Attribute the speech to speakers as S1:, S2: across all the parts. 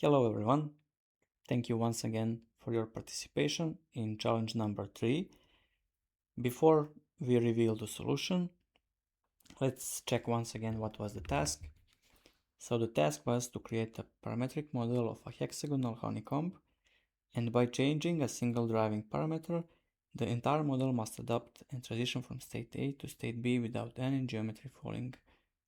S1: Hello everyone, thank you once again for your participation in challenge number 3. Before we reveal the solution, let's check once again what was the task. So the task was to create a parametric model of a hexagonal honeycomb, and by changing a single driving parameter, the entire model must adapt and transition from state A to state B without any geometry falling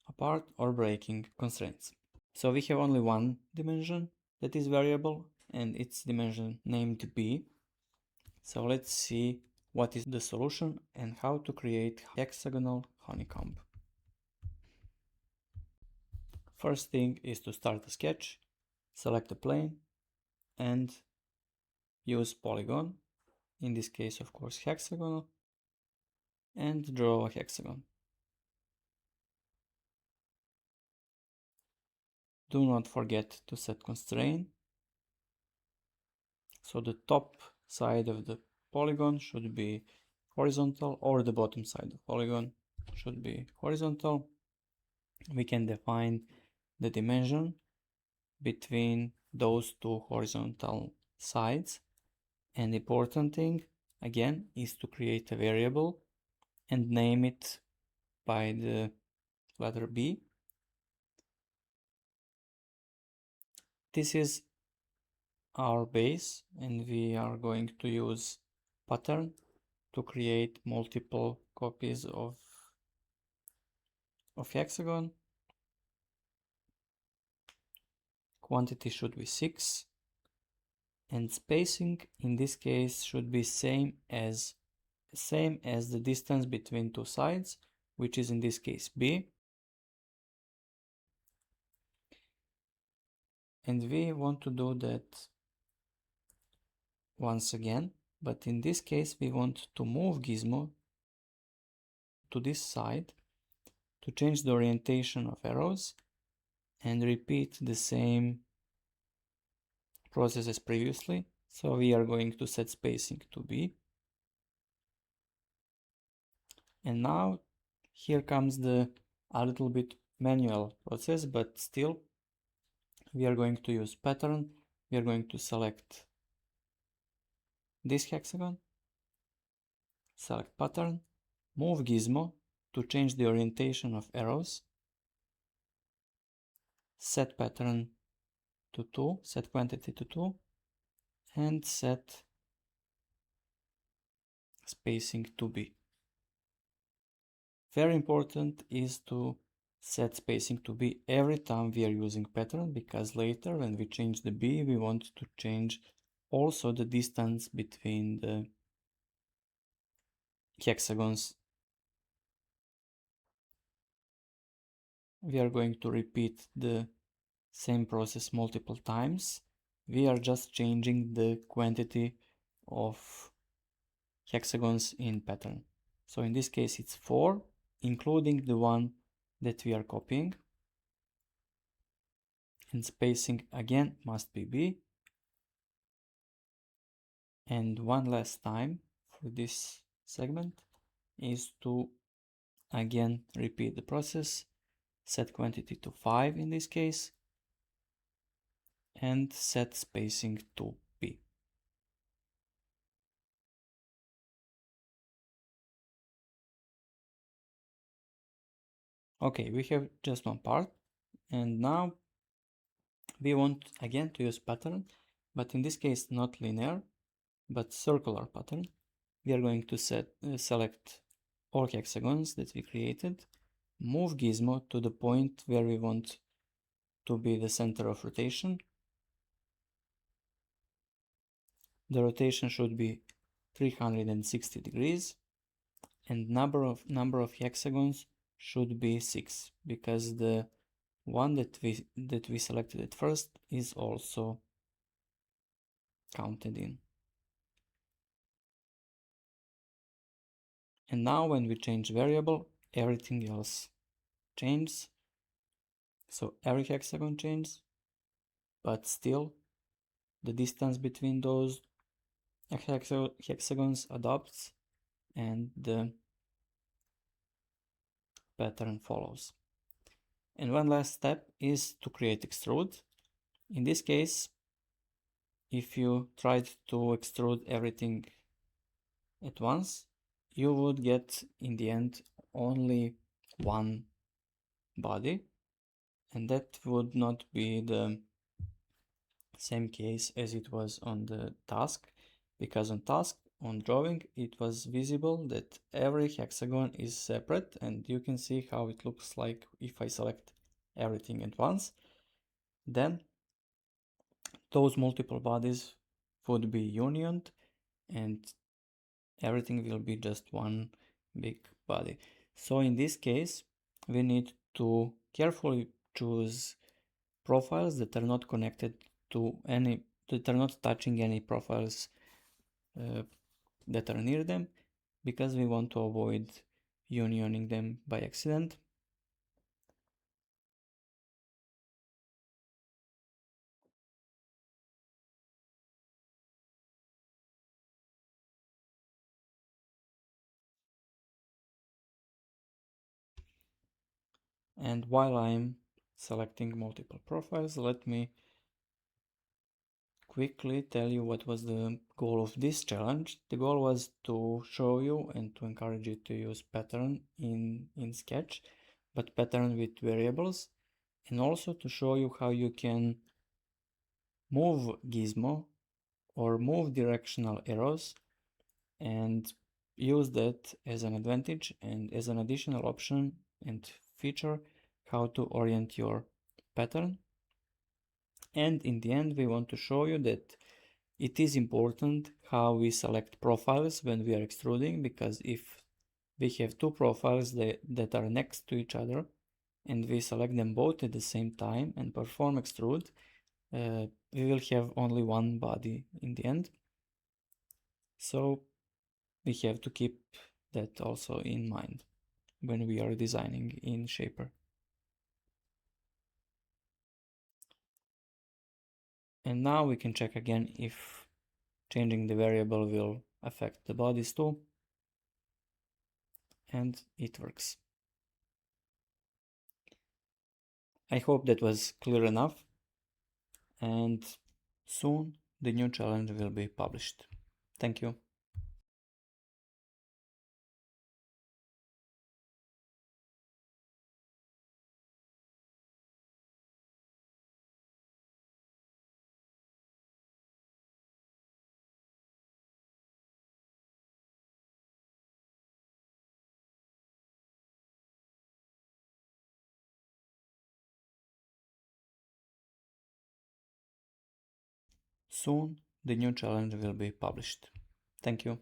S1: apart or breaking constraints. So we have only one dimension that is variable, and its dimension named B. So let's see what is the solution and how to create hexagonal honeycomb. First thing is to start a sketch, select a plane and use polygon, in this case of course hexagonal, and draw a hexagon. Do not forget to set constraint. So the top side of the polygon should be horizontal, or the bottom side of the polygon should be horizontal. We can define the dimension between those two horizontal sides, and the important thing again is to create a variable and name it by the letter B. This is our base, and we are going to use pattern to create multiple copies of hexagon. Quantity should be 6, and spacing in this case should be same as the distance between two sides, which is in this case B. And we want to do that once again, but in this case we want to move gizmo to this side to change the orientation of arrows and repeat the same process as previously. So we are going to set spacing to B. And now here comes a little bit manual process, but still we are going to use pattern. We are going to select this hexagon, select pattern, move gizmo to change the orientation of arrows, set pattern to 2, set quantity to 2, and set spacing to B. Very important is to set spacing to B every time we are using pattern, because later when we change the B, we want to change also the distance between the hexagons. We are going to repeat the same process multiple times. We are just changing the quantity of hexagons in pattern. So in this case it's 4, including the one that we are copying. And spacing again must be B. And one last time for this segment is to again repeat the process, set quantity to 5 in this case, and set spacing to B. Okay, we have just one part, and now we want again to use pattern, but in this case not linear, but circular pattern. We are going to select all hexagons that we created, move gizmo to the point where we want to be the center of rotation. The rotation should be 360 degrees, and number of hexagons should be 6, because the one that we selected at first is also counted in. And now when we change variable, everything else changes. So every hexagon changes, but still the distance between those hexagons adapts and the pattern follows. And one last step is to create extrude. In this case, if you tried to extrude everything at once, you would get in the end only one body, and that would not be the same case as it was on the task, because on task, on drawing, it was visible that every hexagon is separate, and you can see how it looks like if I select everything at once. Then those multiple bodies would be unioned and everything will be just one big body. So in this case, we need to carefully choose profiles that are not connected to any, that are not touching any profiles that are near them, because we want to avoid unioning them by accident. And while I'm selecting multiple profiles, let me quickly tell you what was the goal of this challenge. The goal was to show you and to encourage you to use pattern in Sketch, but pattern with variables, and also to show you how you can move gizmo or move directional arrows and use that as an advantage and as an additional option and feature how to orient your pattern. And in the end, we want to show you that it is important how we select profiles when we are extruding, because if we have two profiles that are next to each other and we select them both at the same time and perform extrude, we will have only one body in the end. So we have to keep that also in mind when we are designing in Shapr. And now we can check again if changing the variable will affect the bodies too. And it works. I hope that was clear enough. And soon the new challenge will be published. Thank you. Soon the new challenge will be published. Thank you.